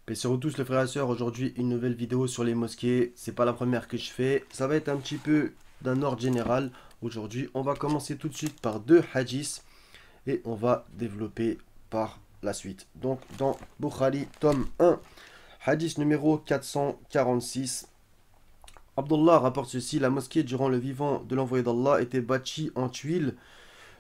Paix sur vous tous les frères et sœurs, aujourd'hui une nouvelle vidéo sur les mosquées, c'est pas la première que je fais, ça va être un petit peu d'un ordre général. Aujourd'hui on va commencer tout de suite par deux hadiths et on va développer par la suite. Donc dans Bukhari tome 1, hadith numéro 446, Abdullah rapporte ceci: la mosquée durant le vivant de l'envoyé d'Allah était bâtie en tuiles,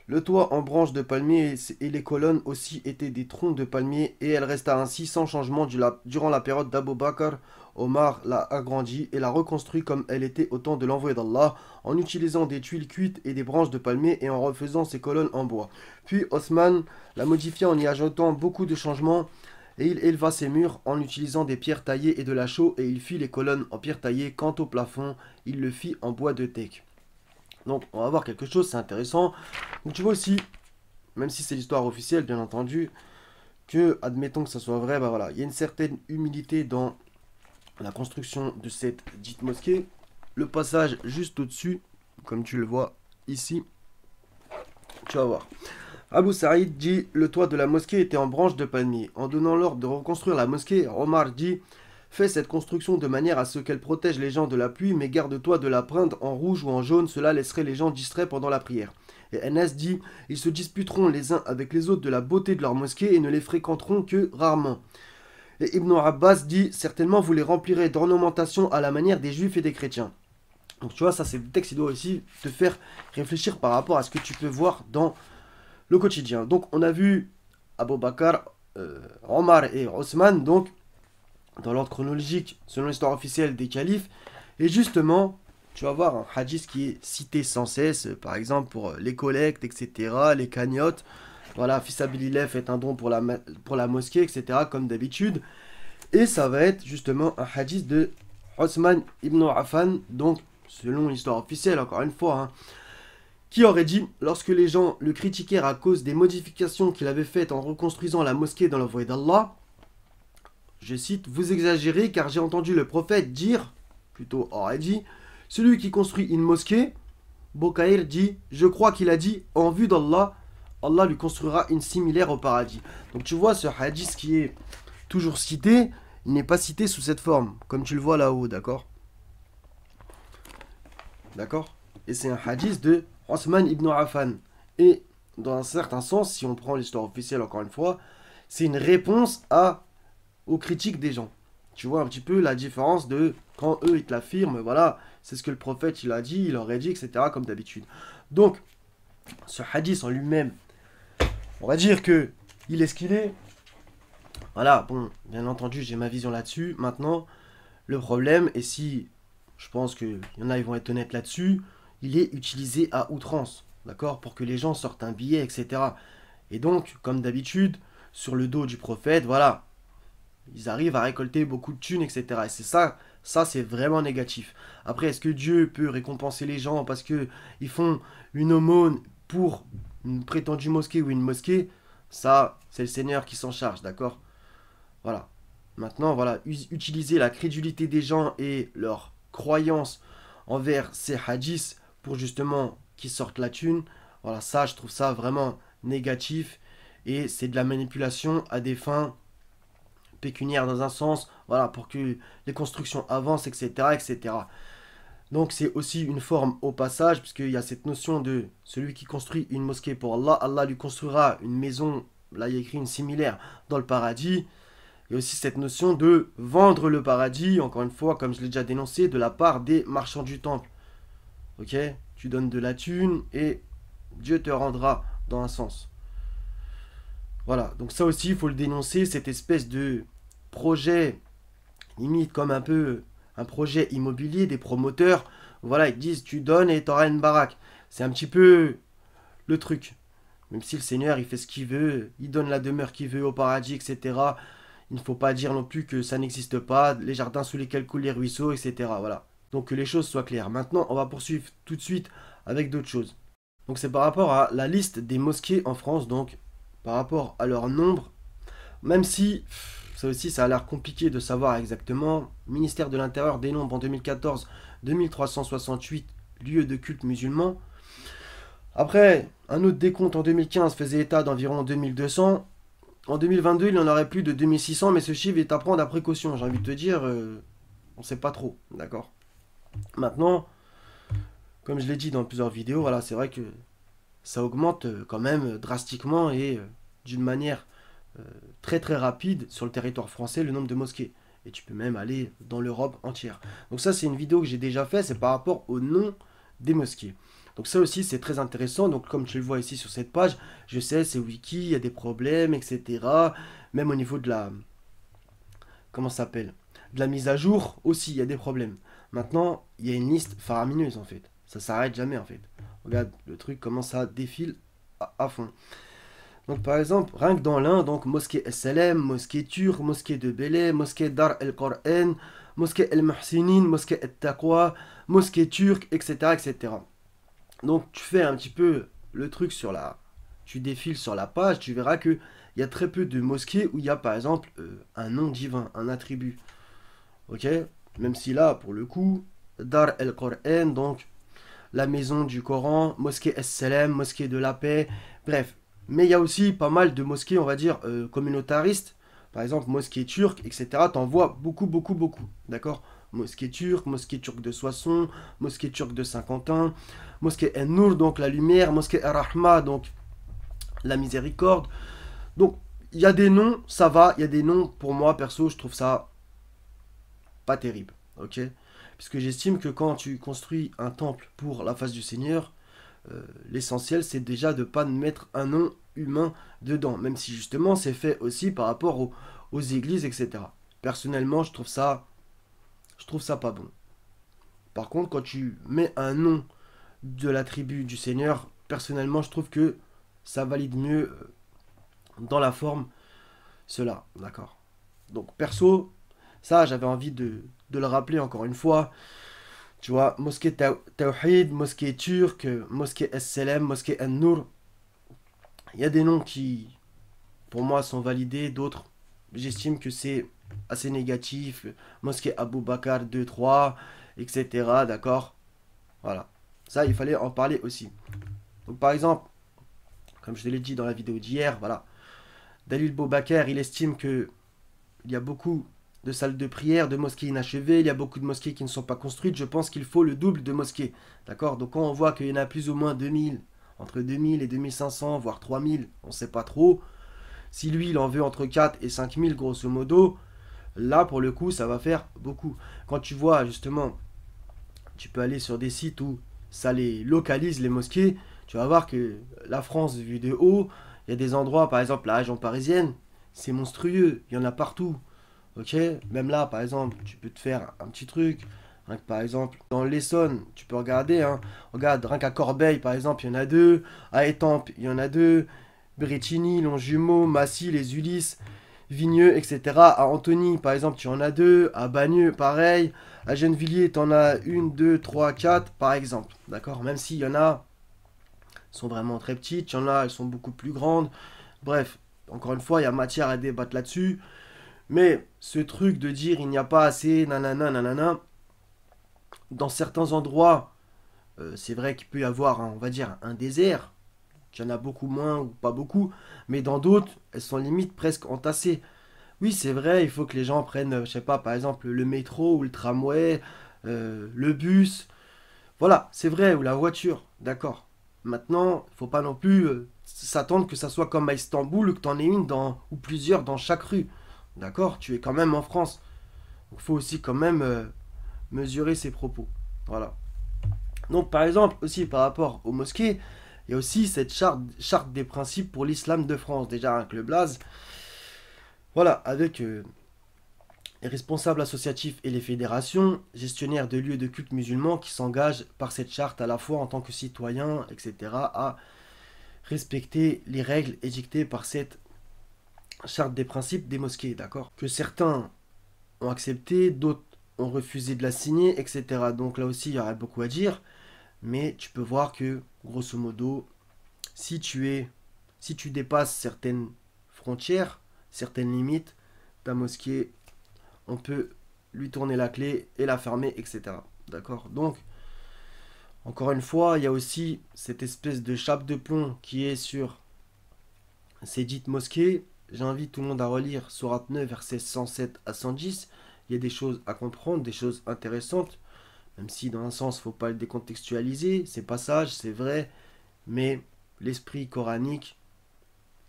le toit en branches de palmier et les colonnes aussi étaient des troncs de palmier, et elle resta ainsi sans changement durant la période d'Abu Bakr. Omar l'a agrandie et l'a reconstruit comme elle était au temps de l'envoyé d'Allah, en utilisant des tuiles cuites et des branches de palmier et en refaisant ses colonnes en bois. Puis Osman l'a modifiée en y ajoutant beaucoup de changements, et il éleva ses murs en utilisant des pierres taillées et de la chaux, et il fit les colonnes en pierre taillée. Quant au plafond, il le fit en bois de teck. Donc on va voir quelque chose, c'est intéressant. Donc tu vois aussi, même si c'est l'histoire officielle bien entendu, que admettons que ça soit vrai, bah voilà, il y a une certaine humilité dans la construction de cette dite mosquée. Le passage juste au-dessus, comme tu le vois ici, tu vas voir. Abu Saïd dit: le toit de la mosquée était en branches de palmier. En donnant l'ordre de reconstruire la mosquée, Omar dit: fais cette construction de manière à ce qu'elle protège les gens de la pluie, mais garde-toi de la peindre en rouge ou en jaune, cela laisserait les gens distraits pendant la prière. Et Anas dit: ils se disputeront les uns avec les autres de la beauté de leur mosquée et ne les fréquenteront que rarement. Et Ibn Abbas dit: certainement vous les remplirez d'ornementation à la manière des juifs et des chrétiens. Donc tu vois, ça c'est le texte qui doit aussi te faire réfléchir par rapport à ce que tu peux voir dans le quotidien. Donc on a vu Abu Bakr, Omar et Osman, donc dans l'ordre chronologique selon l'histoire officielle des califes. Et justement, tu vas voir un hadith qui est cité sans cesse, par exemple pour les collectes, etc., les cagnottes. Voilà, Fils Abilillah fait un don pour la mosquée, etc., comme d'habitude. Et ça va être justement un hadith de Osman ibn Affan, donc selon l'histoire officielle, encore une fois, hein, qui aurait dit: lorsque les gens le critiquèrent à cause des modifications qu'il avait faites en reconstruisant la mosquée dans l'envoyé d'Allah, je cite: vous exagérez, car j'ai entendu le prophète dire, plutôt aurait dit, celui qui construit une mosquée, Bokaïr dit, je crois qu'il a dit, en vue d'Allah, Allah lui construira une similaire au paradis. Donc tu vois, ce hadith qui est toujours cité, il n'est pas cité sous cette forme, comme tu le vois là-haut, d'accord? D'accord? Et c'est un hadith de Osman ibn Affan. Et dans un certain sens, si on prend l'histoire officielle encore une fois, c'est une réponse aux critiques des gens. Tu vois un petit peu la différence de quand eux ils te l'affirment, voilà, c'est ce que le prophète il a dit, il aurait dit, etc., comme d'habitude. Donc, ce hadith en lui-même, on va dire que il est ce qu'il est. Voilà, bon, bien entendu, j'ai ma vision là-dessus. Maintenant, le problème, et si je pense qu'il y en a, ils vont être honnêtes là-dessus, il est utilisé à outrance, d'accord, pour que les gens sortent un billet, etc. Et donc, comme d'habitude, sur le dos du prophète, voilà, ils arrivent à récolter beaucoup de thunes, etc. Et c'est ça c'est vraiment négatif. Après, est-ce que Dieu peut récompenser les gens parce qu'ils font une aumône pour une prétendue mosquée ou une mosquée? Ça, c'est le Seigneur qui s'en charge, d'accord? Voilà. Maintenant, voilà, utiliser la crédulité des gens et leur croyance envers ces hadiths pour justement qu'ils sortent la thune, voilà, ça, je trouve ça vraiment négatif. Et c'est de la manipulation à des fins pécuniaires dans un sens, voilà, pour que les constructions avancent, etc., etc. Donc c'est aussi une forme au passage, puisqu'il y a cette notion de celui qui construit une mosquée pour Allah, Allah lui construira une maison, là il y a écrit une similaire, dans le paradis. Il y a aussi cette notion de vendre le paradis, encore une fois, comme je l'ai déjà dénoncé, de la part des marchands du temple. Ok? Tu donnes de la thune et Dieu te rendra dans un sens. Voilà, donc ça aussi, il faut le dénoncer, cette espèce de projet, limite comme un peu un projet immobilier, des promoteurs, voilà, ils te disent, tu donnes et tu auras une baraque. C'est un petit peu le truc. Même si le Seigneur, il fait ce qu'il veut, il donne la demeure qu'il veut au paradis, etc. Il ne faut pas dire non plus que ça n'existe pas, les jardins sous lesquels coulent les ruisseaux, etc. Voilà. Donc que les choses soient claires. Maintenant, on va poursuivre tout de suite avec d'autres choses. Donc c'est par rapport à la liste des mosquées en France, donc par rapport à leur nombre, même si ça aussi ça a l'air compliqué de savoir exactement. Le ministère de l'Intérieur dénombre en 2014 2368 lieux de culte musulmans. Après, un autre décompte en 2015 faisait état d'environ 2200. En 2022, il y en aurait plus de 2600, mais ce chiffre est à prendre à précaution. J'ai envie de te dire, on sait pas trop, d'accord. Maintenant, comme je l'ai dit dans plusieurs vidéos, voilà, c'est vrai que ça augmente quand même drastiquement et d'une manière euh, très très rapide sur le territoire français le nombre de mosquées. Et tu peux même aller dans l'Europe entière. Donc ça, c'est une vidéo que j'ai déjà fait, c'est par rapport au nom des mosquées. Donc ça aussi, c'est très intéressant. Donc comme tu le vois ici sur cette page, je sais, c'est wiki, il y a des problèmes, etc. Même au niveau de la... Comment ça s'appelle? De la mise à jour aussi, il y a des problèmes. Maintenant, il y a une liste faramineuse en fait. Ça s'arrête jamais en fait. Regarde, le truc commence à défiler à fond. Donc par exemple, rien que dans l'un, donc mosquée SLM, mosquée turque, mosquée de Bélé, mosquée Dar el-Qur'an, mosquée El-Muhsinin, mosquée El-Taqwa, mosquée turque, etc., etc. Donc tu fais un petit peu le truc sur la... Tu défiles sur la page, tu verras que il y a très peu de mosquées où il y a par exemple un nom divin, un attribut. Ok? Même si là, pour le coup, Dar el-Qur'an, donc la maison du Coran, mosquée Es-Salam, mosquée de la paix, bref. Mais il y a aussi pas mal de mosquées, on va dire, communautaristes. Par exemple, mosquée turque, etc. T'en vois beaucoup, beaucoup, beaucoup. D'accord? Mosquée turque de Soissons, mosquée turque de Saint-Quentin, mosquée En-Nour, donc la lumière, mosquée Ar-Rahma, donc la miséricorde. Donc, il y a des noms, ça va. Il y a des noms, pour moi, perso, je trouve ça pas terrible. Ok? Puisque j'estime que quand tu construis un temple pour la face du Seigneur, l'essentiel c'est déjà de ne pas mettre un nom humain dedans, même si justement c'est fait aussi par rapport aux églises, etc. Personnellement, je trouve ça pas bon. Par contre, quand tu mets un nom de la tribu du Seigneur, personnellement, je trouve que ça valide mieux dans la forme cela, d'accord. Donc perso, ça j'avais envie de le rappeler encore une fois. Tu vois, mosquée Tawhid, mosquée turque, mosquée Es-Salam, mosquée An-Nour. Il y a des noms qui, pour moi, sont validés. D'autres, j'estime que c'est assez négatif. Mosquée Abou Bakr 2, 3, etc. D'accord? Voilà. Ça, il fallait en parler aussi. Donc, par exemple, comme je te l'ai dit dans la vidéo d'hier, voilà. Dalil Boubacar, il estime que il y a beaucoup de salles de prière, de mosquées inachevées, il y a beaucoup de mosquées qui ne sont pas construites. Je pense qu'il faut le double de mosquées. D'accord? Donc quand on voit qu'il y en a plus ou moins 2000, entre 2000 et 2500, voire 3000, on ne sait pas trop. Si lui, il en veut entre 4 et 5000, grosso modo, là, pour le coup, ça va faire beaucoup. Quand tu vois, justement, tu peux aller sur des sites où ça les localise, les mosquées, tu vas voir que la France, vue de haut, il y a des endroits, par exemple, la région parisienne, c'est monstrueux, il y en a partout. Ok? Même là, par exemple, tu peux te faire un petit truc. Rien que, par exemple, dans l'Essonne, tu peux regarder. Hein. Regarde, rien qu'à Corbeil, par exemple, il y en a deux. À Étampes, il y en a deux. Brétigny, Longjumeau, Massy, les Ulysses, Vigneux, etc. À Antony, par exemple, tu en as deux. À Bagneux, pareil. À Gennevilliers, tu en as une, deux, trois, quatre, par exemple. D'accord? Même s'il y en a, sont vraiment très petites. Il y en a, elles sont beaucoup plus grandes. Bref, encore une fois, il y a matière à débattre là-dessus. Mais ce truc de dire il n'y a pas assez, nanana, nanana, dans certains endroits, c'est vrai qu'il peut y avoir, on va dire, un désert, qu'il y en a beaucoup moins ou pas beaucoup, mais dans d'autres, elles sont limite presque entassées. Oui, c'est vrai, il faut que les gens prennent, je sais pas, par exemple, le métro ou le tramway, le bus, voilà, c'est vrai, ou la voiture, d'accord. Maintenant, il faut pas non plus s'attendre que ça soit comme à Istanbul, ou que tu en aies une dans, ou plusieurs dans chaque rue. D'accord? Tu es quand même en France. Il faut aussi quand même mesurer ses propos. Voilà. Donc par exemple, aussi par rapport aux mosquées, il y a aussi cette charte des principes pour l'islam de France. Déjà avec le blaze. Voilà, avec les responsables associatifs et les fédérations, gestionnaires de lieux de culte musulmans qui s'engagent par cette charte à la fois en tant que citoyens, etc., à respecter les règles édictées par cette charte des principes des mosquées, d'accord? Que certains ont accepté, d'autres ont refusé de la signer, etc. Donc là aussi, il y aurait beaucoup à dire, mais tu peux voir que, grosso modo, si si tu dépasses certaines frontières, certaines limites, ta mosquée, on peut lui tourner la clé et la fermer, etc. D'accord? Donc, encore une fois, il y a aussi cette espèce de chape de plomb qui est sur ces dites mosquées. j'invite tout le monde à relire Sourate 9, versets 107 à 110. Il y a des choses à comprendre, des choses intéressantes, même si dans un sens, il ne faut pas le décontextualiser. Ces passages, c'est vrai, mais l'esprit coranique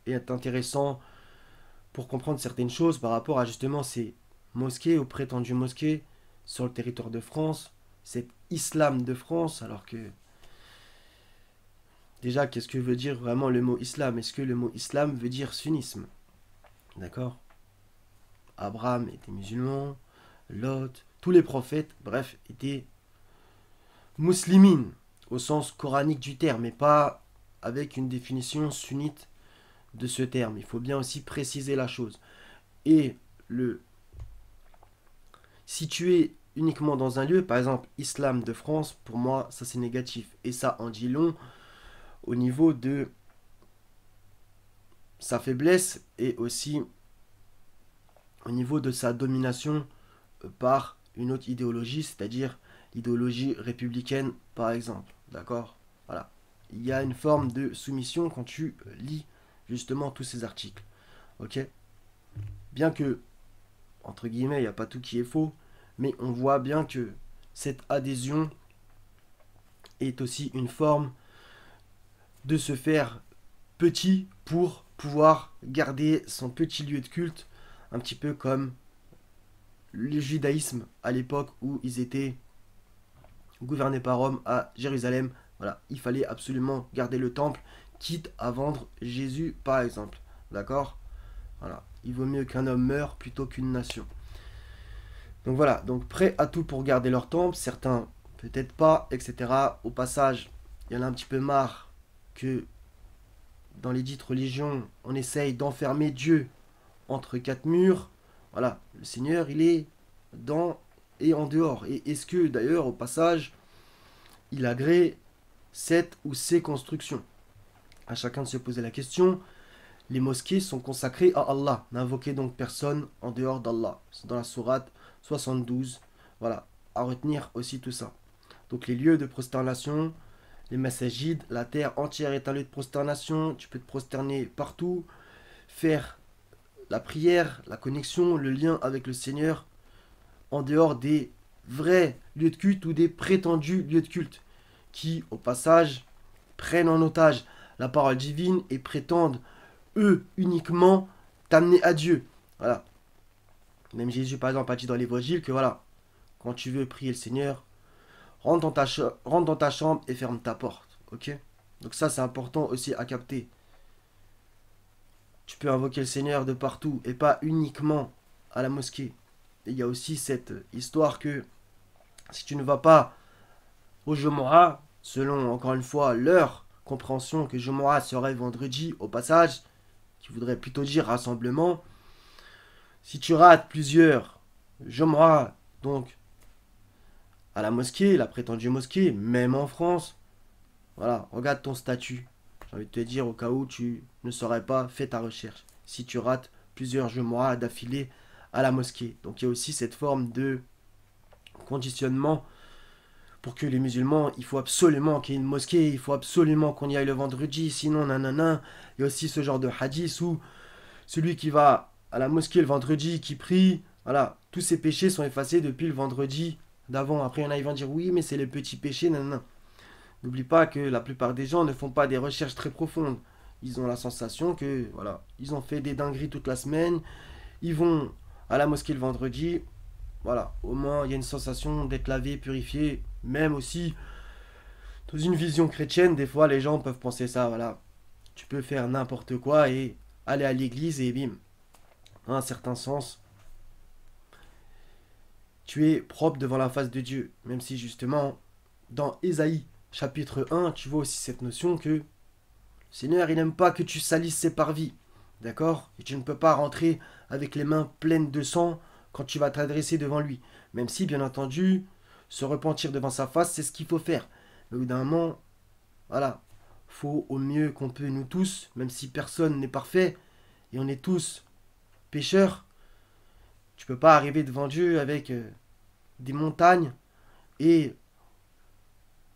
est intéressant pour comprendre certaines choses par rapport à justement ces mosquées ou prétendues mosquées sur le territoire de France, cet islam de France, alors que déjà, qu'est-ce que veut dire vraiment le mot islam? Est-ce que le mot islam veut dire sunnisme? D'accord? Abraham était musulman, Lot, tous les prophètes, bref, étaient muslimines au sens coranique du terme, et pas avec une définition sunnite de ce terme. Il faut bien aussi préciser la chose. Et le situer uniquement dans un lieu, par exemple islam de France, pour moi, ça c'est négatif. Et ça en dit long au niveau de sa faiblesse et aussi au niveau de sa domination par une autre idéologie, c'est-à-dire l'idéologie républicaine par exemple. D'accord? Voilà. Il y a une forme de soumission quand tu lis justement tous ces articles. Ok? Bien que, entre guillemets, il n'y a pas tout qui est faux, mais on voit bien que cette adhésion est aussi une forme de se faire petit pour pouvoir garder son petit lieu de culte, un petit peu comme le judaïsme à l'époque où ils étaient gouvernés par Rome à Jérusalem. Voilà, il fallait absolument garder le temple, quitte à vendre Jésus par exemple. D'accord? Voilà, il vaut mieux qu'un homme meure plutôt qu'une nation. Donc voilà, donc prêts à tout pour garder leur temple, certains peut-être pas, etc. Au passage, il y en a un petit peu marre que dans les dites religions, on essaye d'enfermer Dieu entre quatre murs. Voilà, le Seigneur, il est dans et en dehors. Et est-ce que d'ailleurs, au passage, il agrée cette ou ces constructions? À chacun de se poser la question. Les mosquées sont consacrées à Allah. N'invoquez donc personne en dehors d'Allah. C'est dans la sourate 72. Voilà, à retenir aussi tout ça. Donc les lieux de prosternation, les masajids, la terre entière est un lieu de prosternation. Tu peux te prosterner partout, faire la prière, la connexion, le lien avec le Seigneur en dehors des vrais lieux de culte ou des prétendus lieux de culte qui, au passage, prennent en otage la parole divine et prétendent, eux, uniquement, t'amener à Dieu. Voilà. Même Jésus, par exemple, a dit dans l'évangile que voilà, quand tu veux prier le Seigneur, rentre dans ta chambre et ferme ta porte. Ok? Donc ça, c'est important aussi à capter. Tu peux invoquer le Seigneur de partout et pas uniquement à la mosquée. Et il y a aussi cette histoire que si tu ne vas pas au Jumu'ah, selon encore une fois leur compréhension que Jumu'ah serait vendredi au passage, qui voudrait plutôt dire rassemblement, si tu rates plusieurs Jumu'ah, donc à la mosquée, la prétendue mosquée, même en France, voilà, regarde ton statut. J'ai envie de te dire, au cas où tu ne saurais pas, fais ta recherche. Si tu rates plusieurs Jumu'ah d'affilée à la mosquée. Donc il y a aussi cette forme de conditionnement pour que les musulmans, il faut absolument qu'il y ait une mosquée, il faut absolument qu'on y aille le vendredi, sinon nanana. Il y a aussi ce genre de hadith où celui qui va à la mosquée le vendredi, qui prie, voilà, tous ses péchés sont effacés depuis le vendredi d'avant. Après, il y en a, ils vont dire oui, mais c'est les petits péchés, nanana. N'oublie pas que la plupart des gens ne font pas des recherches très profondes. Ils ont la sensation que, voilà, ils ont fait des dingueries toute la semaine, ils vont à la mosquée le vendredi, voilà, au moins il y a une sensation d'être lavé, purifié, même aussi dans une vision chrétienne, des fois les gens peuvent penser ça, voilà, tu peux faire n'importe quoi et aller à l'église et bim, dans un certain sens, tu es propre devant la face de Dieu, même si justement, dans Ésaïe chapitre 1, tu vois aussi cette notion que le Seigneur, il n'aime pas que tu salisses ses parvis, d'accord? Et tu ne peux pas rentrer avec les mains pleines de sang quand tu vas t'adresser devant lui. Même si, bien entendu, se repentir devant sa face, c'est ce qu'il faut faire. Mais au bout d'un moment, voilà, faut au mieux qu'on peut, nous tous, même si personne n'est parfait, et on est tous pécheurs, tu peux pas arriver devant Dieu avec des montagnes et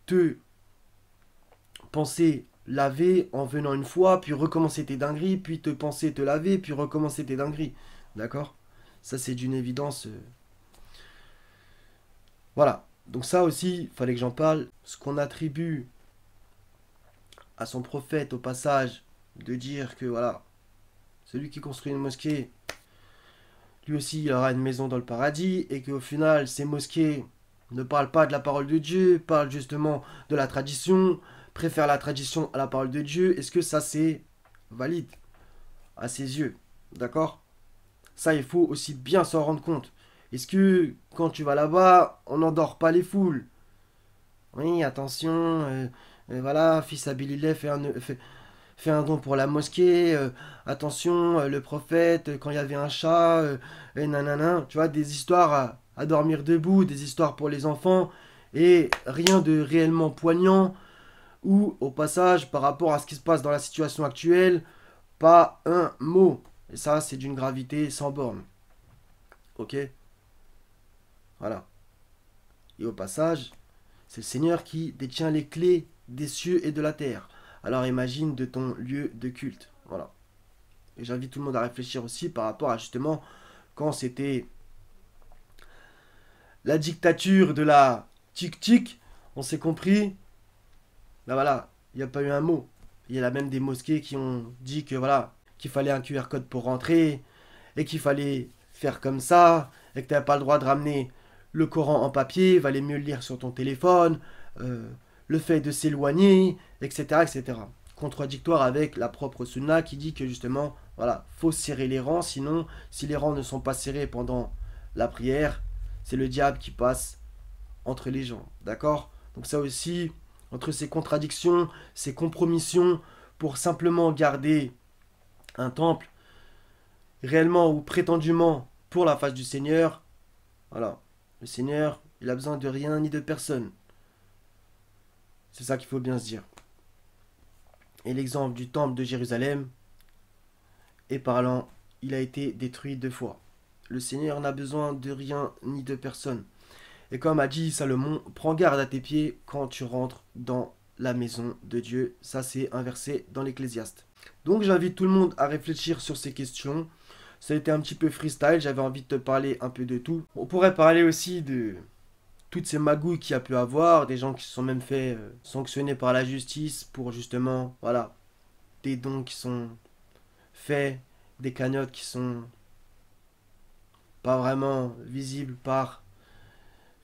te penser laver en venant une fois, puis recommencer tes dingueries, puis te penser te laver, puis recommencer tes dingueries. D'accord? Ça, c'est d'une évidence. Voilà. Donc ça aussi, il fallait que j'en parle. Ce qu'on attribue à son prophète au passage, de dire que voilà, celui qui construit une mosquée, lui aussi il aura une maison dans le paradis, et qu'au final, ces mosquées ne parlent pas de la parole de Dieu, parlent justement de la tradition, préfèrent la tradition à la parole de Dieu. Est-ce que ça c'est valide à ses yeux? D'accord? Ça, il faut aussi bien s'en rendre compte. Est-ce que quand tu vas là-bas, on n'endort pas les foules? Oui, attention, voilà, fils Abilillah fait un don pour la mosquée, attention, le prophète, quand il y avait un chat, et nanana, tu vois, des histoires à dormir debout, des histoires pour les enfants, et rien de réellement poignant, ou au passage, par rapport à ce qui se passe dans la situation actuelle, pas un mot. Et ça, c'est d'une gravité sans borne. Ok? Voilà. Et au passage, c'est le Seigneur qui détient les clés des cieux et de la terre. Alors imagine de ton lieu de culte. Voilà. Et j'invite tout le monde à réfléchir aussi par rapport à justement quand c'était la dictature de la tic-tic, on s'est compris. Là voilà, il n'y a pas eu un mot. Il y a même des mosquées qui ont dit que voilà, qu'il fallait un QR code pour rentrer et qu'il fallait faire comme ça et que tu n'avais pas le droit de ramener le Coran en papier, il valait mieux le lire sur ton téléphone, le fait de s'éloigner, etc., etc. Contradictoire avec la propre sunna qui dit que justement, voilà, faut serrer les rangs, sinon, si les rangs ne sont pas serrés pendant la prière, c'est le diable qui passe entre les gens, d'accord? Donc ça aussi, entre ces contradictions, ces compromissions, pour simplement garder un temple réellement ou prétendument pour la face du Seigneur, voilà, le Seigneur, il a besoin de rien ni de personne. C'est ça qu'il faut bien se dire. Et l'exemple du temple de Jérusalem est parlant, il a été détruit 2 fois. Le Seigneur n'a besoin de rien ni de personne. Et comme a dit Salomon, prends garde à tes pieds quand tu rentres dans la maison de Dieu. Ça, c'est un verset dans l'Ecclésiaste. Donc j'invite tout le monde à réfléchir sur ces questions. Ça a été un petit peu freestyle, j'avais envie de te parler un peu de tout. On pourrait parler aussi de toutes ces magouilles qu'il y a pu avoir, des gens qui se sont même fait sanctionner par la justice pour justement, voilà, des dons qui sont faits, des cagnottes qui sont pas vraiment visibles par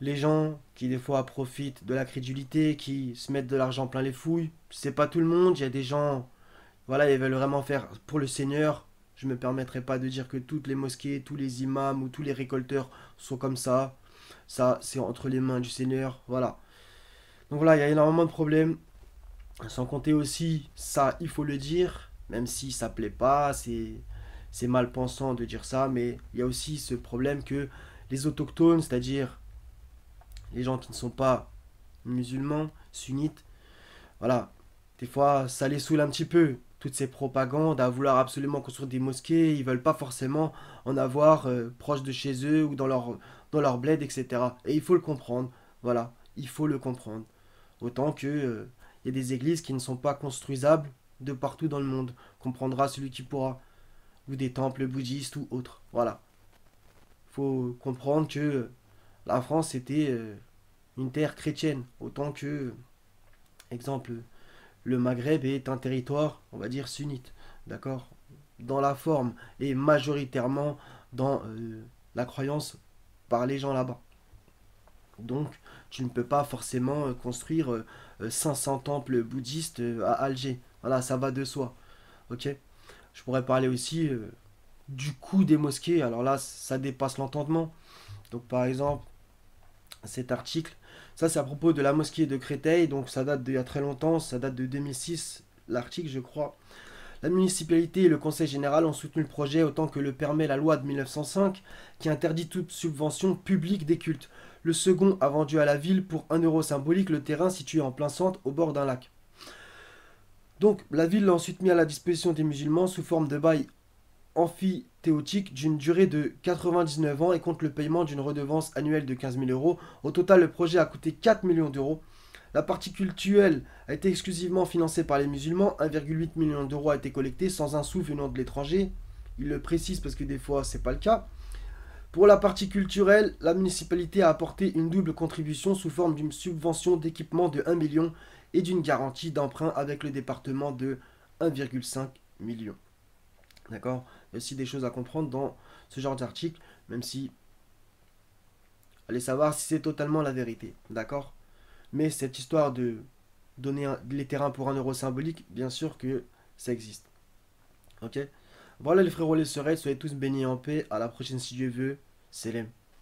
les gens qui des fois profitent de la crédulité, qui se mettent de l'argent plein les fouilles. C'est pas tout le monde, il y a des gens, voilà, ils veulent vraiment faire pour le Seigneur. Je ne me permettrai pas de dire que toutes les mosquées, tous les imams ou tous les récolteurs sont comme ça. Ça, c'est entre les mains du Seigneur, voilà. Donc voilà, il y a énormément de problèmes. Sans compter aussi, ça, il faut le dire, même si ça plaît pas, c'est mal pensant de dire ça, mais il y a aussi ce problème que les autochtones, c'est-à-dire les gens qui ne sont pas musulmans, sunnites, voilà, des fois ça les saoule un petit peu. Toutes ces propagandes à vouloir absolument construire des mosquées, ils veulent pas forcément en avoir proche de chez eux ou dans leur bled, etc. Et il faut le comprendre, voilà, il faut le comprendre. Autant que il y a des églises qui ne sont pas construisables de partout dans le monde. Comprendra celui qui pourra. Ou des temples bouddhistes ou autres. Voilà. Il faut comprendre que la France était une terre chrétienne. Autant que, exemple, le Maghreb est un territoire, on va dire, sunnite. D'accord? Dans la forme et majoritairement dans la croyance par les gens là-bas. Donc, tu ne peux pas forcément construire 500 temples bouddhistes à Alger. Voilà, ça va de soi. Ok? Je pourrais parler aussi du coût des mosquées. Alors là, ça dépasse l'entendement. Donc, par exemple, cet article, ça c'est à propos de la mosquée de Créteil. Donc, ça date d'il y a très longtemps. Ça date de 2006, l'article, je crois. La municipalité et le conseil général ont soutenu le projet autant que le permet la loi de 1905 qui interdit toute subvention publique des cultes. Le second a vendu à la ville pour 1 € symbolique le terrain situé en plein centre au bord d'un lac. Donc la ville l'a ensuite mis à la disposition des musulmans sous forme de bail amphithéotique d'une durée de 99 ans et compte le paiement d'une redevance annuelle de 15 000 euros. Au total, le projet a coûté 4 millions d'euros. La partie cultuelle a été exclusivement financée par les musulmans. 1,8 million d'euros a été collecté sans un sou venant de l'étranger. Il le précise parce que des fois, c'est pas le cas. Pour la partie culturelle, la municipalité a apporté une double contribution sous forme d'une subvention d'équipement de 1 million et d'une garantie d'emprunt avec le département de 1,5 million. D'accord? Il y a aussi des choses à comprendre dans ce genre d'article, même si allez savoir si c'est totalement la vérité. D'accord? Mais cette histoire de donner les terrains pour 1 euro symbolique, bien sûr que ça existe. Ok? Voilà les frérots, les sœurs, soyez tous bénis en paix. À la prochaine si Dieu veut. Selem.